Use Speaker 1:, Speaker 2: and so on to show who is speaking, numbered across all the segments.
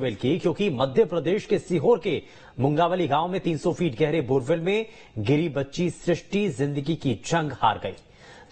Speaker 1: Borewell की, क्योंकि मध्य प्रदेश के सीहोर के मुंगावली गांव में 300 फीट गहरे बोरवेल में गिरी बच्ची सृष्टि जिंदगी की जंग हार गई।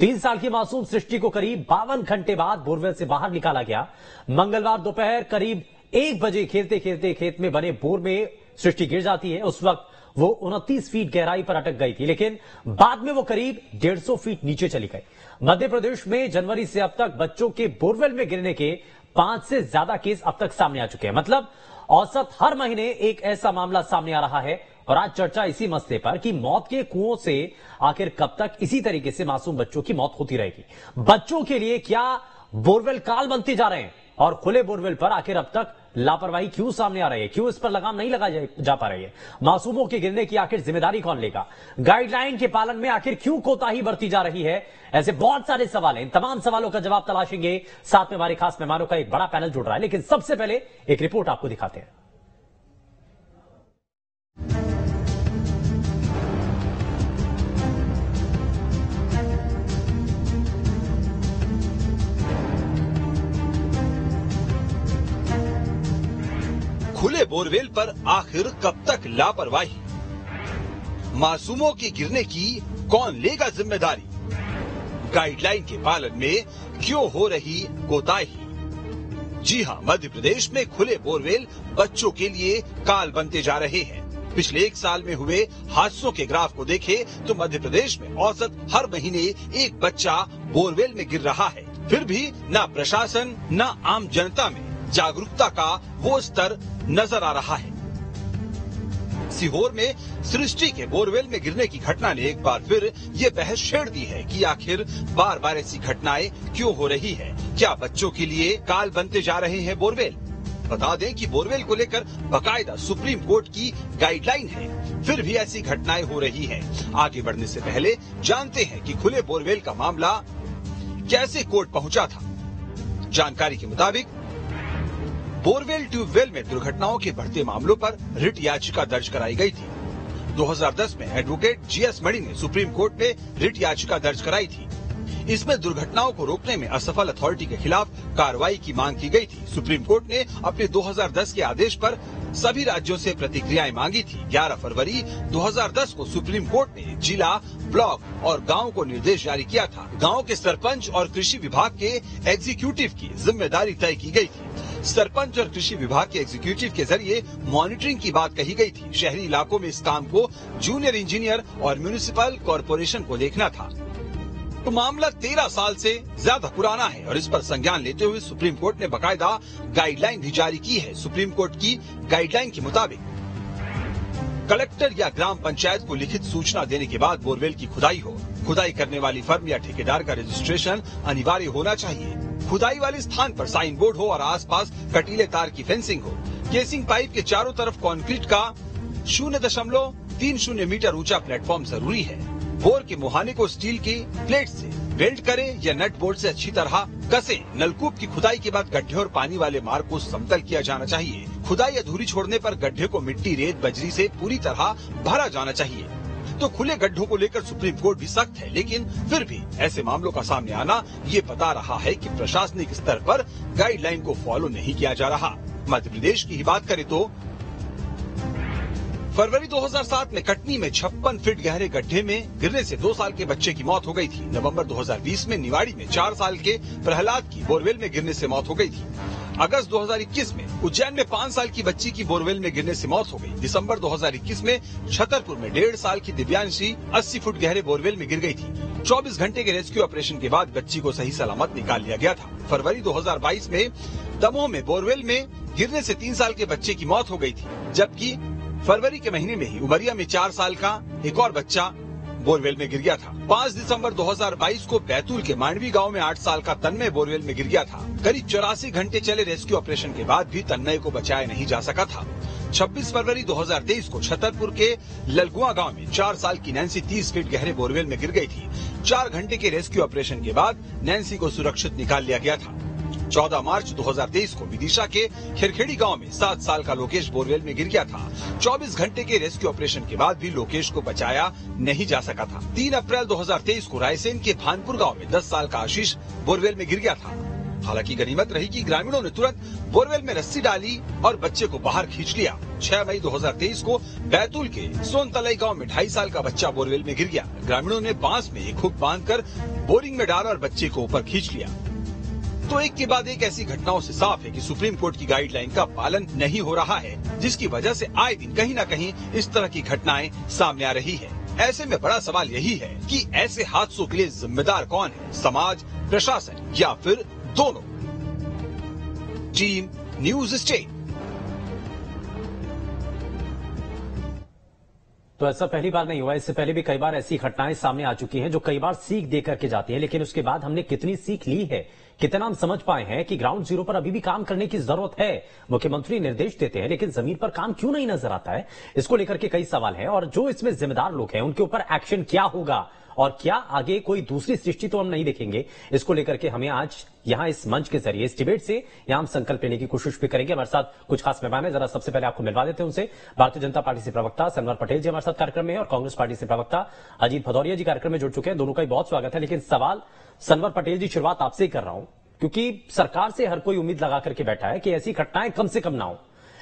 Speaker 1: 3 साल की मासूम सृष्टि को करीब 52 घंटे बाद बोरवेल से बाहर निकाला गया। मंगलवार दोपहर करीब 1 बजे खेलते खेलते खेत में बने बोर में सृष्टि गिर जाती है। उस वक्त वो 29 फीट गहराई पर अटक गई थी, लेकिन बाद में वो करीब 150 फीट नीचे चली गई। मध्य प्रदेश में जनवरी से अब तक बच्चों के बोरवेल में गिरने के 5 से ज्यादा केस अब तक सामने आ चुके हैं। मतलब औसत हर महीने एक ऐसा मामला सामने आ रहा है। और आज चर्चा इसी मसले पर कि मौत के कुओं से आखिर कब तक इसी तरीके से मासूम बच्चों की मौत होती रहेगी। बच्चों के लिए क्या बोरवेल काल बनते जा रहे हैं और खुले बोरवेल पर आखिर अब तक लापरवाही क्यों सामने आ रही है, क्यों इस पर लगाम नहीं लगाई जा पा रही है, मासूमों के गिरने की आखिर जिम्मेदारी कौन लेगा, गाइडलाइन के पालन में आखिर क्यों कोताही बरती जा रही है, ऐसे बहुत सारे सवाल हैं। इन तमाम सवालों का जवाब तलाशेंगे। साथ में हमारे खास मेहमानों का एक बड़ा पैनल जुड़ रहा है, लेकिन सबसे पहले एक रिपोर्ट आपको दिखाते हैं।
Speaker 2: खुले बोरवेल पर आखिर कब तक लापरवाही, मासूमों के गिरने की कौन लेगा जिम्मेदारी, गाइडलाइन के पालन में क्यों हो रही कोताही। जी हां, मध्य प्रदेश में खुले बोरवेल बच्चों के लिए काल बनते जा रहे हैं। पिछले 1 साल में हुए हादसों के ग्राफ को देखें तो मध्य प्रदेश में औसत हर महीने एक बच्चा बोरवेल में गिर रहा है। फिर भी न प्रशासन न आम जनता में जागरूकता का वो स्तर नजर आ रहा है। सीहोर में सृष्टि के बोरवेल में गिरने की घटना ने एक बार फिर ये बहस छेड़ दी है कि आखिर बार बार ऐसी घटनाएं क्यों हो रही है। क्या बच्चों के लिए काल बनते जा रहे हैं बोरवेल? बता दें कि बोरवेल को लेकर बाकायदा सुप्रीम कोर्ट की गाइडलाइन है, फिर भी ऐसी घटनाएं हो रही हैं। आगे बढ़ने से पहले जानते हैं कि खुले बोरवेल का मामला कैसे कोर्ट पहुंचा था। जानकारी के मुताबिक बोरवेल ट्यूबवेल में दुर्घटनाओं के बढ़ते मामलों पर रिट याचिका दर्ज कराई गई थी। 2010 में एडवोकेट जीएस मणि ने सुप्रीम कोर्ट में रिट याचिका दर्ज कराई थी। इसमें दुर्घटनाओं को रोकने में असफल अथॉरिटी के खिलाफ कार्रवाई की मांग की गई थी। सुप्रीम कोर्ट ने अपने 2010 के आदेश पर सभी राज्यों से प्रतिक्रियाएं मांगी थी। 11 फरवरी 2010 को सुप्रीम कोर्ट ने जिला, ब्लॉक और गांव को निर्देश जारी किया था। गांव के सरपंच और कृषि विभाग के एग्जीक्यूटिव की जिम्मेदारी तय की गई थी। सरपंच और कृषि विभाग के एग्जीक्यूटिव के जरिए मॉनिटरिंग की बात कही गई थी। शहरी इलाकों में इस काम को जूनियर इंजीनियर और म्युनिसिपल कॉरपोरेशन को देखना था। तो मामला 13 साल से ज्यादा पुराना है और इस पर संज्ञान लेते हुए सुप्रीम कोर्ट ने बाकायदा गाइडलाइन भी जारी की है। सुप्रीम कोर्ट की गाइडलाइन के मुताबिक कलेक्टर या ग्राम पंचायत को लिखित सूचना देने के बाद बोरवेल की खुदाई हो। खुदाई करने वाली फर्म या ठेकेदार का रजिस्ट्रेशन अनिवार्य होना चाहिए। खुदाई वाले स्थान पर साइन बोर्ड हो और आसपास कटीले तार की फेंसिंग हो। केसिंग पाइप के चारों तरफ कंक्रीट का 0.30 मीटर ऊंचा प्लेटफॉर्म जरूरी है। बोर के मुहाने को स्टील की प्लेट से वेल्ड करें या नट बोल्ट से अच्छी तरह कसें। नलकूप की खुदाई के बाद गड्ढे और पानी वाले मार्ग को समतल किया जाना चाहिए। खुदाई अधूरी छोड़ने पर गड्ढे को मिट्टी, रेत, बजरी से पूरी तरह भरा जाना चाहिए। तो खुले गड्ढों को लेकर सुप्रीम कोर्ट भी सख्त है, लेकिन फिर भी ऐसे मामलों का सामने आना ये बता रहा है कि प्रशासनिक स्तर पर गाइडलाइन को फॉलो नहीं किया जा रहा। मध्य प्रदेश की ही बात करें तो फरवरी 2007 में कटनी में 56 फीट गहरे गड्ढे में गिरने से 2 साल के बच्चे की मौत हो गई थी। नवंबर 2020 में निवाड़ी में 4 साल के प्रहलाद की बोरवेल में गिरने से मौत हो गई थी। अगस्त 2021 में उज्जैन में 5 साल की बच्ची की बोरवेल में गिरने से मौत हो गई। दिसंबर 2021 में छतरपुर में 1.5 साल की दिव्यांशी 80 फुट गहरे बोरवेल में गिर गई थी। 24 घंटे के रेस्क्यू ऑपरेशन के बाद बच्ची को सही सलामत निकाल लिया गया था। फरवरी 2022 में दमोह में बोरवेल में गिरने से 3 साल के बच्चे की मौत हो गई थी, जबकि फरवरी के महीने में ही उमरिया में 4 साल का एक और बच्चा बोरवेल में गिर गया था। 5 दिसंबर 2022 को बैतूल के मांडवी गांव में 8 साल का तन्मय बोरवेल में गिर गया था। करीब 84 घंटे चले रेस्क्यू ऑपरेशन के बाद भी तन्मय को बचाया नहीं जा सका था। 26 फरवरी 2023 को छतरपुर के ललगुआ गांव में 4 साल की नैन्सी 30 फीट गहरे बोरवेल में गिर गई थी। 4 घंटे के रेस्क्यू ऑपरेशन के बाद नैन्सी को सुरक्षित निकाल लिया गया था। 14 मार्च 2023 को विदिशा के खिरखेड़ी गांव में 7 साल का लोकेश बोरवेल में गिर गया था। 24 घंटे के रेस्क्यू ऑपरेशन के बाद भी लोकेश को बचाया नहीं जा सका था। 3 अप्रैल 2023 को रायसेन के भानपुर गांव में 10 साल का आशीष बोरवेल में गिर गया था। हालांकि गनीमत रही कि ग्रामीणों ने तुरंत बोरवेल में रस्सी डाली और बच्चे को बाहर खींच लिया। 6 मई 2023 को बैतूल के सोनतलई गांव में 2.5 साल का बच्चा बोरवेल में गिर गया। ग्रामीणों ने बांस में एक हुक बांधकर बोरिंग में डाला और बच्चे को ऊपर खींच लिया। तो एक के बाद एक ऐसी घटनाओं से साफ है कि सुप्रीम कोर्ट की गाइडलाइन का पालन नहीं हो रहा है, जिसकी वजह से आए दिन कहीं न कहीं इस तरह की घटनाएं सामने आ रही है। ऐसे में बड़ा सवाल यही है कि ऐसे हादसों के लिए जिम्मेदार कौन है, समाज, प्रशासन या फिर दोनों। Team news state.
Speaker 1: तो ऐसा पहली बार नहीं हुआ, इससे पहले भी कई बार ऐसी घटनाएं सामने आ चुकी हैं जो कई बार सीख दे करके जाती हैं, लेकिन उसके बाद हमने कितनी सीख ली है, कितना हम समझ पाए हैं कि ग्राउंड जीरो पर अभी भी काम करने की जरूरत है। मुख्यमंत्री निर्देश देते हैं लेकिन जमीन पर काम क्यों नहीं नजर आता है, इसको लेकर के कई सवाल हैं। और जो इसमें जिम्मेदार लोग हैं उनके ऊपर एक्शन क्या होगा और क्या आगे कोई दूसरी सृष्टि तो हम नहीं देखेंगे, इसको लेकर के हमें आज यहां इस मंच के जरिए, इस डिबेट से यहां हम संकल्प लेने की कोशिश भी करेंगे। हमारे साथ कुछ खास मेहमान हैं, जरा सबसे पहले आपको मिलवा देते हैं उनसे। भारतीय जनता पार्टी से प्रवक्ता सनवर पटेल जी हमारे साथ कार्यक्रम में और कांग्रेस पार्टी से प्रवक्ता अजीत भदौरिया जी कार्यक्रम में जुड़ चुके हैं। दोनों का ही बहुत स्वागत है। लेकिन सवाल सनवर पटेल जी, शुरुआत आपसे ही कर रहा हूं, क्योंकि सरकार से हर कोई उम्मीद लगा करके बैठा है कि ऐसी घटनाएं कम से कम ना हो,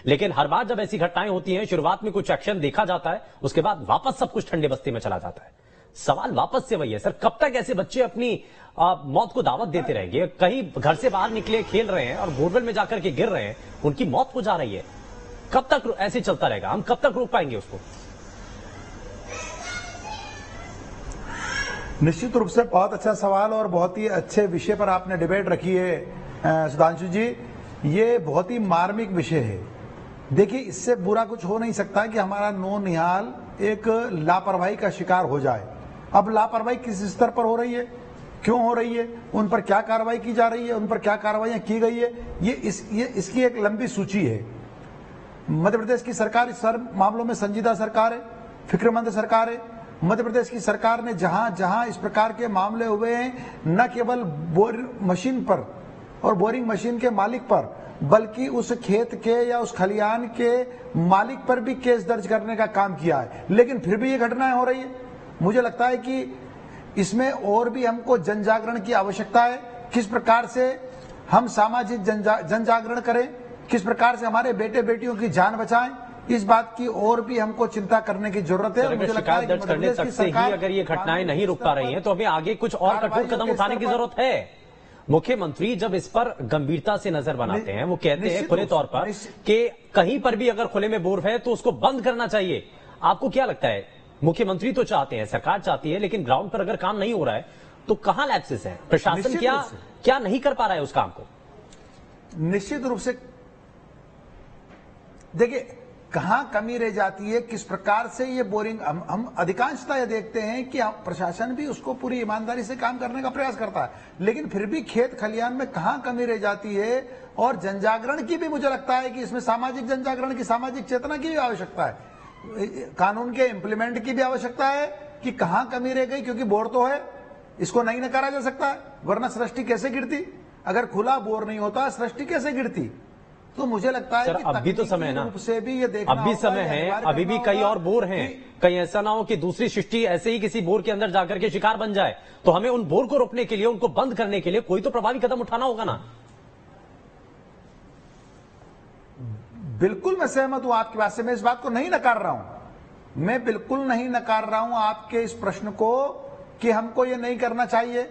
Speaker 1: लेकिन हर बार जब ऐसी घटनाएं होती हैं शुरुआत में कुछ एक्शन देखा जाता है, उसके बाद वापस सब कुछ ठंडे बस्ती में चला जाता है। सवाल वापस से वही है सर, कब तक ऐसे बच्चे अपनी मौत को दावत देते रहेंगे? कहीं घर से बाहर निकले, खेल रहे हैं और बोरवेल में जाकर के गिर रहे हैं, उनकी मौत हो जा रही है। कब तक ऐसे चलता रहेगा? हम कब तक रोक पाएंगे उसको?
Speaker 3: निश्चित रूप से बहुत अच्छा सवाल और बहुत ही अच्छे विषय पर आपने डिबेट रखी है सुधांशु जी। ये बहुत ही मार्मिक विषय है। देखिए, इससे बुरा कुछ हो नहीं सकता कि हमारा नौनिहाल एक लापरवाही का शिकार हो जाए। अब लापरवाही किस स्तर पर हो रही है, क्यों हो रही है, उन पर क्या कार्रवाई की जा रही है, उन पर क्या कार्रवाइयां की गई है, इसकी एक लंबी सूची है। मध्य प्रदेश की सरकार इस मामलों में संजीदा सरकार है, फिक्रमंद सरकार है। मध्य प्रदेश की सरकार ने जहां जहां इस प्रकार के मामले हुए हैं, न केवल बोरिंग मशीन पर और बोरिंग मशीन के मालिक पर, बल्कि उस खेत के या उस खलिहान के मालिक पर भी केस दर्ज करने का काम किया है। लेकिन फिर भी ये घटनाएं हो रही है। मुझे लगता है कि इसमें और भी हमको जन जागरण की आवश्यकता है। किस प्रकार से हम सामाजिक जन जागरण करें, किस प्रकार से हमारे बेटे बेटियों की जान बचाएं, इस बात की और भी हमको चिंता करने की जरूरत है।
Speaker 1: मुझे लगता है दर्ज करने तक से ही अगर ये घटनाएं नहीं रुक पा रही हैं तो हमें आगे कुछ और कठोर कदम उठाने की जरूरत है। मुख्यमंत्री जब इस पर गंभीरता से नजर बनाते हैं, वो कहते हैं खुले तौर पर कि कहीं पर भी अगर खुले में बोर है तो उसको बंद करना चाहिए। आपको क्या लगता है, मुख्यमंत्री तो चाहते हैं, सरकार चाहती है, लेकिन ग्राउंड पर अगर काम नहीं हो रहा है तो कहां लैप्सेस है? प्रशासन क्या नहीं कर पा रहा है उस काम को?
Speaker 3: निश्चित रूप से देखिए, कहां कमी रह जाती है, किस प्रकार से ये बोरिंग, हम अधिकांशतः ये देखते हैं कि प्रशासन भी उसको पूरी ईमानदारी से काम करने का प्रयास करता है, लेकिन फिर भी खेत खलिहान में कहां कमी रह जाती है। और जनजागरण की भी मुझे लगता है कि इसमें सामाजिक जनजागरण की, सामाजिक चेतना की भी आवश्यकता है, कानून के इम्प्लीमेंट की भी आवश्यकता है कि कहां कमी रह गई। क्योंकि बोर तो है, इसको नहीं नकारा जा सकता है, वरना सृष्टि कैसे गिरती? अगर खुला बोर नहीं होता सृष्टि कैसे गिरती? तो मुझे लगता है कि
Speaker 1: अब भी तो समय ना,
Speaker 3: से भी ये देखना,
Speaker 1: अब भी समय है, अभी भी कई और बोर हैं। कहीं ऐसा ना हो कि दूसरी सृष्टि ऐसे ही किसी बोर के अंदर जाकर के शिकार बन जाए। तो हमें उन बोर को रोकने के लिए, उनको बंद करने के लिए कोई तो प्रभावी कदम उठाना होगा ना।
Speaker 3: बिल्कुल मैं सहमत हूं आपकी बात से, मैं इस बात को नहीं नकार रहा हूं, मैं बिल्कुल नहीं नकार रहा हूं आपके इस प्रश्न को कि हमको ये नहीं करना चाहिए।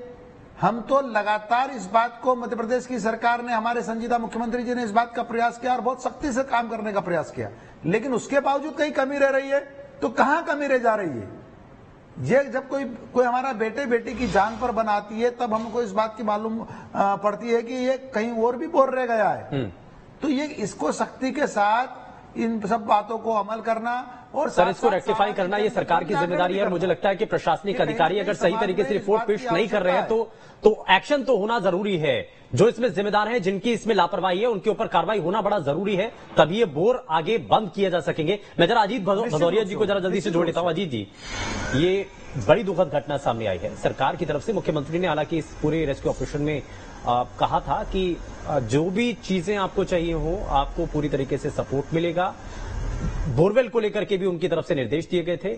Speaker 3: हम तो लगातार इस बात को, मध्य प्रदेश की सरकार ने, हमारे संजीदा मुख्यमंत्री जी ने इस बात का प्रयास किया और बहुत सख्ती से काम करने का प्रयास किया, लेकिन उसके बावजूद कहीं कमी रह रही है। तो कहां कमी रह जा रही है? ये जब कोई हमारा बेटे बेटी की जान पर बनाती है, तब हमको इस बात की मालूम पड़ती है कि ये कहीं और भी बोर रह गया है। तो ये, इसको सख्ती के साथ इन सब बातों को अमल करना और
Speaker 1: सर इसको रेक्टिफाई करना ये सरकार की जिम्मेदारी है। मुझे लगता है कि प्रशासनिक अधिकारी अगर सही तरीके से रिपोर्ट पेश नहीं कर रहे हैं तो एक्शन तो होना जरूरी है। जो इसमें जिम्मेदार हैं, जिनकी इसमें लापरवाही है, उनके ऊपर कार्रवाई होना बड़ा जरूरी है, तभी ये बोर आगे बंद किए जा सकेंगे। मैं जरा अजीत भदौरिया जी को जरा जल्दी से जोड़ लेता हूं। अजीत जी, ये बड़ी दुखद घटना सामने आई है सरकार की तरफ से। मुख्यमंत्री ने हालांकि इस पूरे रेस्क्यू ऑपरेशन में कहा था कि जो भी चीजें आपको चाहिए हो, आपको पूरी तरीके से सपोर्ट मिलेगा। बोरवेल को लेकर के भी उनकी तरफ से निर्देश दिए गए थे,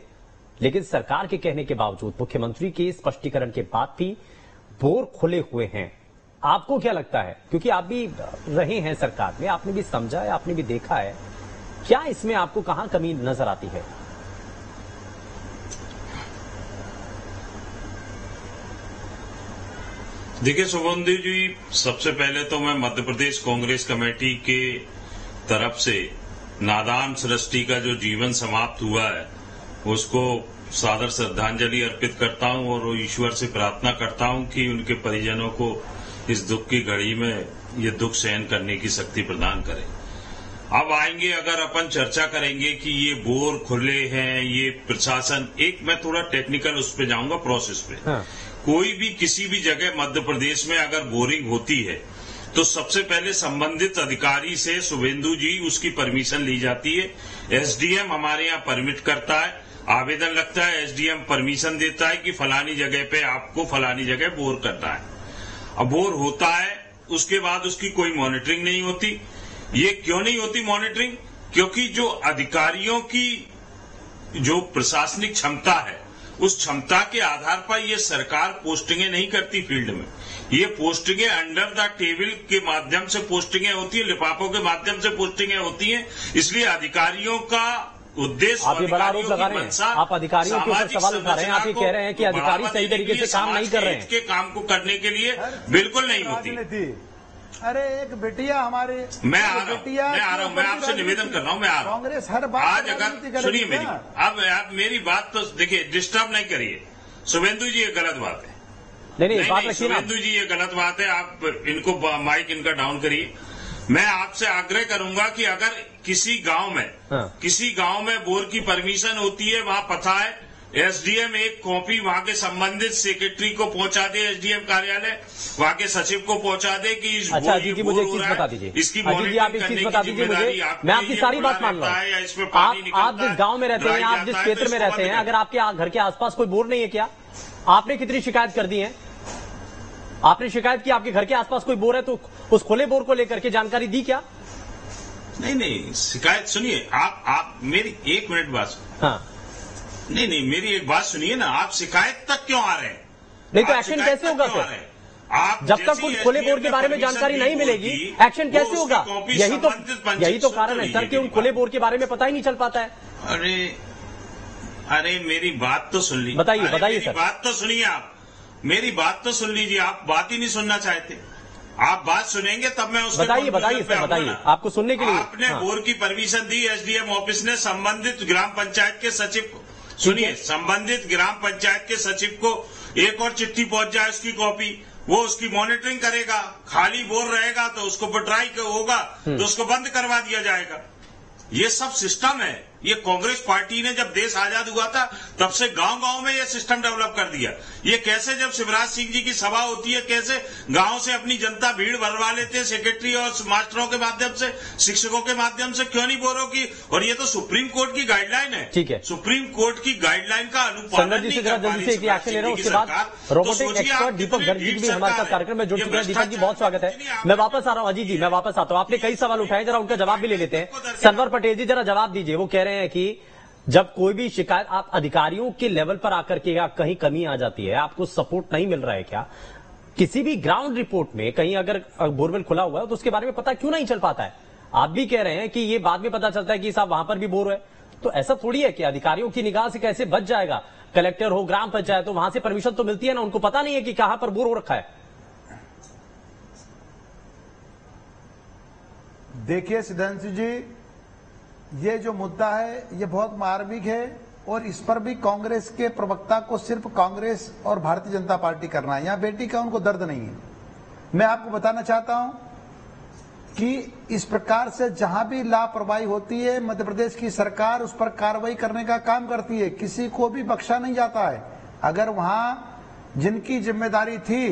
Speaker 1: लेकिन सरकार के कहने के बावजूद, मुख्यमंत्री के स्पष्टीकरण के बाद भी बोर खुले हुए हैं। आपको क्या लगता है, क्योंकि आप भी रहे हैं सरकार में, आपने भी समझा है, आपने भी देखा है, क्या इसमें आपको कहां कमी नजर आती है?
Speaker 4: देखिए शुभेंदु जी, सबसे पहले तो मैं मध्य प्रदेश कांग्रेस कमेटी के तरफ से नादान सृष्टि का जो जीवन समाप्त हुआ है उसको सादर श्रद्धांजलि अर्पित करता हूं और ईश्वर से प्रार्थना करता हूं कि उनके परिजनों को इस दुख की घड़ी में ये दुख सहन करने की शक्ति प्रदान करे। अब आएंगे, अगर अपन चर्चा करेंगे कि ये बोर खुले हैं, ये प्रशासन, एक मैं थोड़ा टेक्निकल उस पे जाऊंगा, प्रोसेस पे। हाँ। कोई भी किसी भी जगह मध्य प्रदेश में अगर बोरिंग होती है तो सबसे पहले संबंधित अधिकारी से शुभेंदु जी उसकी परमिशन ली जाती है। एसडीएम हमारे यहाँ परमिट करता है, आवेदन लगता है, एसडीएम परमिशन देता है कि फलानी जगह पे आपको फलानी जगह बोर करना है। अब बोर होता है, उसके बाद उसकी कोई मॉनिटरिंग नहीं होती। ये क्यों नहीं होती मॉनिटरिंग? क्योंकि जो अधिकारियों की जो प्रशासनिक क्षमता है उस क्षमता के आधार पर ये सरकार पोस्टिंगें नहीं करती फील्ड में। ये पोस्टिंगें अंडर द टेबल के माध्यम से पोस्टिंगें होती है, लिफाफों के माध्यम से पोस्टिंगें होती हैं। इसलिए अधिकारियों का उद्देश्य,
Speaker 1: आप ये बड़ा आरोप लगा रहे हैं, आप अधिकारियों के ऊपर सवाल उठा रहे हैं, आप ये कह रहे हैं कि अधिकारी सही तरीके से काम नहीं कर रहे हैं।
Speaker 4: के काम को करने के लिए बिल्कुल नहीं होती।
Speaker 3: अरे एक बेटिया हमारे,
Speaker 4: मैं आ रहा हूँ, मैं आपसे निवेदन कर रहा हूँ, मैं आ रहा हूँ।
Speaker 3: कांग्रेस हर बात
Speaker 4: आज अगर सुनिए मेरी, अब आप मेरी बात तो देखिए, डिस्टर्ब नहीं करिए। शुभेंदु जी ये गलत बात है। नहीं, शुभेंदु जी ये गलत बात है, आप इनको माइक इनका डाउन करिए। मैं आपसे आग्रह करूंगा कि अगर किसी गांव में बोर की परमिशन होती है, वहां पता है, एसडीएम एक कॉपी वहां के संबंधित सेक्रेटरी को पहुंचा दे, एसडीएम कार्यालय वहां के सचिव को पहुंचा दे कि इस
Speaker 1: अच्छा जी जी, मुझे एक चीज बता दीजिए,
Speaker 4: इसकी
Speaker 1: आप एक चीज बता दीजिए मुझे, मैं आपकी सारी बात मान रहा हूँ। आप जिस गांव में रहते हैं, आप जिस क्षेत्र में रहते हैं, अगर आपके घर के आसपास कोई बोर नहीं है क्या? आपने कितनी शिकायत कर दी है? आपने शिकायत की आपके घर के आसपास कोई बोर है तो उस खुले बोर को लेकर के जानकारी दी क्या?
Speaker 4: नहीं, शिकायत सुनिए, आप मेरी एक मिनट बात। हाँ, नहीं, मेरी एक बात सुनिए ना, आप शिकायत तक क्यों आ रहे हैं?
Speaker 1: नहीं तो एक्शन कैसे होगा सर? आप जब तक कुछ खुले बोर के बारे में जानकारी नहीं मिलेगी, एक्शन कैसे होगा? यही तो कारण है सर कि उन खुले बोर के बारे में पता ही नहीं चल पाता है।
Speaker 4: अरे मेरी बात तो सुन लीजिए,
Speaker 1: बताइए सर,
Speaker 4: बात तो सुनिए, आप मेरी बात तो सुन लीजिए। आप बात ही नहीं सुनना चाहते। आप बात सुनेंगे तब मैं उसको
Speaker 1: बताइए सर, बताइए, आपको सुनने के लिए।
Speaker 4: आपने बोर की परमिशन दी, एसडीएम ऑफिस ने संबंधित ग्राम पंचायत के सचिव को, सुनिए, संबंधित ग्राम पंचायत के सचिव को एक और चिट्ठी पहुंच जाए, उसकी कॉपी, वो उसकी मॉनिटरिंग करेगा। खाली बोर रहेगा तो उसको पटराई होगा तो उसको बंद करवा दिया जाएगा। ये सब सिस्टम है। ये कांग्रेस पार्टी ने जब देश आजाद हुआ था तब से गांव-गांव में ये सिस्टम डेवलप कर दिया। ये कैसे, जब शिवराज सिंह जी की सभा होती है, कैसे गांव से अपनी जनता भीड़ भरवा लेते हैं, सेक्रेटरी और मास्टरों के माध्यम से, शिक्षकों के माध्यम से, क्यों नहीं बोरों की? और ये तो सुप्रीम कोर्ट की गाइडलाइन है।
Speaker 1: ठीक है,
Speaker 4: सुप्रीम कोर्ट की गाइडलाइन का अनुपालन नहीं कर पा रही
Speaker 1: एक्शन ले रहा हूं। उसके बाद रोबोटिक एक्सपर्ट दीपक गर्ग जी भी हमारे साथ कार्यक्रम में जुड़ चुके हैं। दीपक जी बहुत स्वागत है। मैं वापस आ रहा हूं, अजीत जी मैं वापस आता हूं। आपने कई सवाल उठाए, जरा उनका जवाब भी ले लेते हैं। सनवर पटेल जी जरा जवाब दीजिए। वो कह रहे हैं कि जब कोई भी शिकायत आप अधिकारियों के लेवल पर आकर के कहीं कमी आ जाती है, आपको सपोर्ट नहीं मिल रहा है क्या? किसी भी ग्राउंड रिपोर्ट में कहीं अगर बोरवेल खुला हुआ है तो उसके बारे में पता क्यों नहीं चल पाता है? आप भी कह रहे हैं कि ये बाद में पता चलता है कि साहब वहां पर भी बोर है, तो ऐसा थोड़ी है कि अधिकारियों की निगाह से कैसे बच जाएगा? कलेक्टर हो, ग्राम पंचायत हो, वहां से परमिशन तो मिलती है ना, उनको पता नहीं है कि कहां पर बोर हो रखा है।
Speaker 3: देखिए सिद्धांशु जी, ये जो मुद्दा है ये बहुत मार्मिक है और इस पर भी कांग्रेस के प्रवक्ता को सिर्फ कांग्रेस और भारतीय जनता पार्टी करना है। यहाँ बेटी का उनको दर्द नहीं है। मैं आपको बताना चाहता हूं कि इस प्रकार से जहां भी लापरवाही होती है, मध्य प्रदेश की सरकार उस पर कार्रवाई करने का काम करती है। किसी को भी बख्शा नहीं जाता है। अगर वहां जिनकी जिम्मेदारी थी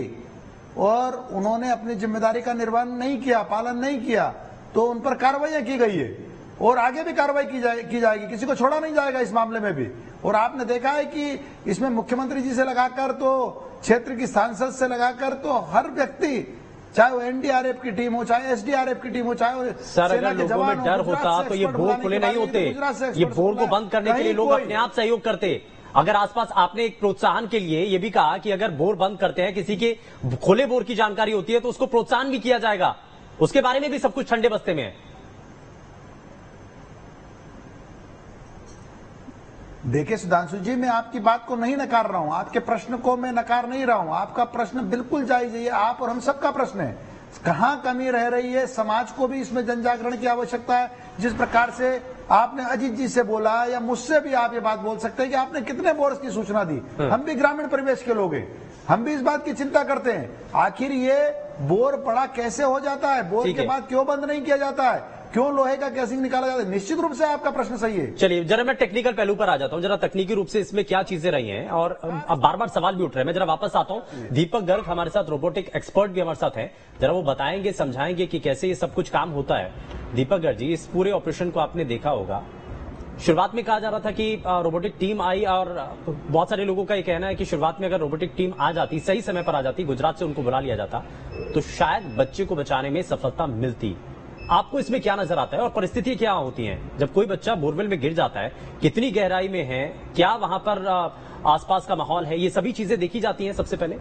Speaker 3: और उन्होंने अपनी जिम्मेदारी का निर्वहन नहीं किया, पालन नहीं किया, तो उन पर कार्रवाई की गई है और आगे भी कार्रवाई की जाएगी। किसी को छोड़ा नहीं जाएगा इस मामले में भी। और आपने देखा है कि इसमें मुख्यमंत्री जी से लगाकर तो क्षेत्र की सांसद से लगाकर तो हर व्यक्ति, चाहे वो एनडीआरएफ की टीम हो, चाहे एसडीआरएफ की टीम हो, चाहे
Speaker 1: सर अगर लोगों में डर होता तो ये बोर खुले नहीं होते। ये बोर को बंद करने के लिए लोग अपने आप सहयोग करते। अगर आसपास आपने एक प्रोत्साहन के लिए ये भी कहा कि अगर बोर बंद करते हैं, किसी के खुले बोर की जानकारी होती है तो उसको प्रोत्साहन भी किया जाएगा, उसके बारे में भी सब कुछ ठंडे बस्ते में है।
Speaker 3: देखिए सुधांशु जी, मैं आपकी बात को नहीं नकार रहा हूं, आपके प्रश्न को मैं नकार नहीं रहा हूं, आपका प्रश्न बिल्कुल जायज है, आप और हम सबका प्रश्न है। कहां कमी रह रही है, समाज को भी इसमें जन जागरण की आवश्यकता है। जिस प्रकार से आपने अजीत जी से बोला या मुझसे भी आप ये बात बोल सकते हैं कि आपने कितने बोर्स की सूचना दी। हम भी ग्रामीण परिवेश के लोग हैं, हम भी इस बात की चिंता करते हैं, आखिर ये बोर बड़ा कैसे हो जाता है, बोर के बाद क्यों बंद नहीं किया जाता है, क्यों लोहे का केसिंग निकाला जाता है। निश्चित रूप से आपका प्रश्न सही है।
Speaker 1: चलिए जरा मैं टेक्निकल पहलू पर आ जाता हूं, जरा तकनीकी रूप से इसमें क्या चीजें रही हैं और अब बार बार सवाल भी उठ रहे हैं। मैं जरा वापस आता हूं, दीपक गर्ग हमारे साथ, रोबोटिक एक्सपर्ट भी हमारे साथ हैं, जरा वो बताएंगे, समझाएंगे कि कैसे ये सब कुछ काम होता है। दीपक गर्ग जी, इस पूरे ऑपरेशन को आपने देखा होगा, शुरुआत में कहा जा रहा था कि रोबोटिक टीम आई और बहुत सारे लोगों का ये कहना है कि शुरुआत में अगर रोबोटिक टीम आ जाती, सही समय पर आ जाती, गुजरात से उनको बुला लिया जाता, तो शायद बच्चे को बचाने में सफलता मिलती। आपको इसमें क्या नजर आता है और परिस्थिति क्या होती है जब कोई बच्चा बोरवेल में गिर जाता है, कितनी गहराई में है, क्या वहां पर आसपास का माहौल है, ये सभी चीजें देखी जाती हैं सबसे पहले?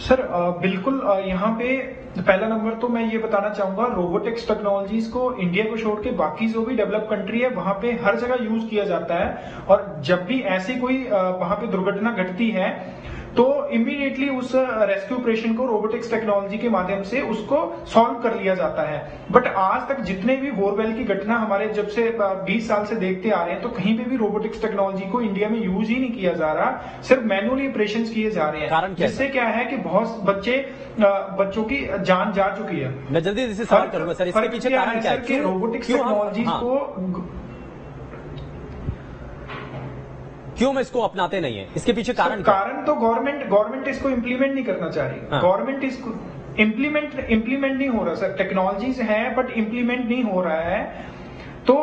Speaker 5: सर बिल्कुल, यहाँ पे पहला नंबर तो मैं ये बताना चाहूंगा, रोबोटिक्स टेक्नोलॉजीज को इंडिया को छोड़ के बाकी जो भी डेवलप कंट्री है वहां पे हर जगह यूज किया जाता है। और जब भी ऐसी कोई वहां पे दुर्घटना घटती है तो इमीडिएटली उस रेस्क्यू ऑपरेशन को रोबोटिक्स टेक्नोलॉजी के माध्यम से उसको सॉल्व कर लिया जाता है। बट आज तक जितने भी बोरवेल की घटना हमारे जब से 20 साल से देखते आ रहे हैं, तो कहीं पे भी रोबोटिक्स टेक्नोलॉजी को इंडिया में यूज ही नहीं किया जा रहा, सिर्फ मैनुअली ऑपरेशन किए जा रहे हैं, जिससे क्या है कि बहुत बच्चों की जान जा चुकी है।
Speaker 1: मैं जल्दी से सवाल करूंगा सर, इसके पीछे कारण क्या है?
Speaker 5: रोबोटिक्स टेक्नोलॉजी को
Speaker 1: क्यों हम इसको अपनाते नहीं है, इसके पीछे कारण
Speaker 5: कारण तो गवर्नमेंट इसको इम्प्लीमेंट नहीं करना चाह रही। गवर्नमेंट इसको इम्प्लीमेंट नहीं हो रहा सर, टेक्नोलॉजीज है बट इम्प्लीमेंट नहीं हो रहा है। तो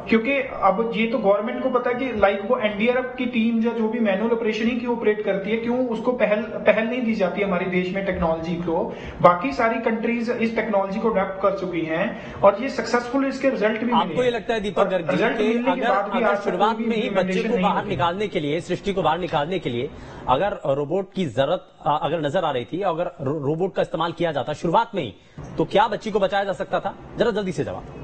Speaker 5: क्योंकि अब ये तो गवर्नमेंट को पता है कि लाइक वो एनडीआरएफ की टीम या जो भी मैनुअल ऑपरेशन ही क्यों ऑपरेट करती है, क्यों उसको पहल नहीं दी जाती हमारे देश में टेक्नोलॉजी को। बाकी सारी कंट्रीज इस टेक्नोलॉजी को अडॉप्ट कर चुकी हैं और ये सक्सेसफुल, इसके रिजल्ट भी
Speaker 1: आपको ये लगता है दीपक गर्ग जी कि अगर शुरुआत में ही बच्चे को बाहर निकालने के लिए, सृष्टि को बाहर निकालने के लिए अगर रोबोट की जरूरत अगर नजर आ रही थी, अगर रोबोट का इस्तेमाल किया जाता शुरुआत में ही, तो क्या बच्ची को बचाया जा सकता था? जरा जल्दी से जवाब।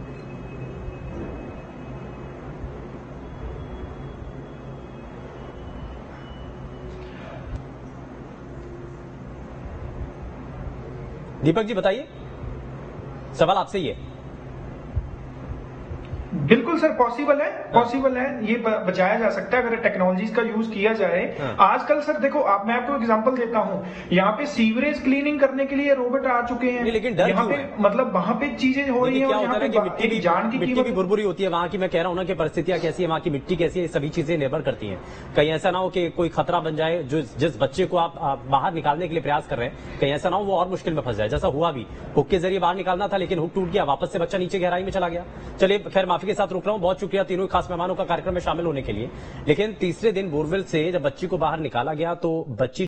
Speaker 1: दीपक जी बताइए, सवाल आपसे ही है।
Speaker 5: बिल्कुल सर, पॉसिबल है, ये बचाया जा सकता है अगर टेक्नोलॉजीज का यूज किया जाए। आजकल सर देखो, मैं आपको एग्जांपल देता हूँ, यहाँ पे सीवरेज क्लीनिंग करने के लिए रोबोट आ चुके हैं,
Speaker 1: लेकिन डर
Speaker 5: यहाँ पे मतलब वहां पे चीजें हो रही है,
Speaker 1: क्या होता है कि मिट्टी भी बुरबुरी होती है वहां की। मैं कह रहा हूँ ना कि परिस्थितियां कैसी है, वहां की मिट्टी कैसी है, सभी चीजें निर्भर करती है। कहीं ऐसा ना हो कि कोई खतरा बन जाए, जो जिस बच्चे को आप बाहर निकालने के लिए प्रयास कर रहे हैं, कहीं ऐसा ना हो वो और मुश्किल में फंस जाए, जैसा हुआ भी। हुक के जरिए बाहर निकालना था लेकिन हुक टूट गया, वापस से बच्चा नीचे गहराई में चला गया। चलिए खैर, माफी के साथ रुक रहा हूं, बहुत शुक्रिया तीनों खास मेहमानों का कार्यक्रम में शामिल होने के लिए। लेकिन तीसरे दिन बोरवेल से जब बच्ची को बाहर निकाला गया तो बच्ची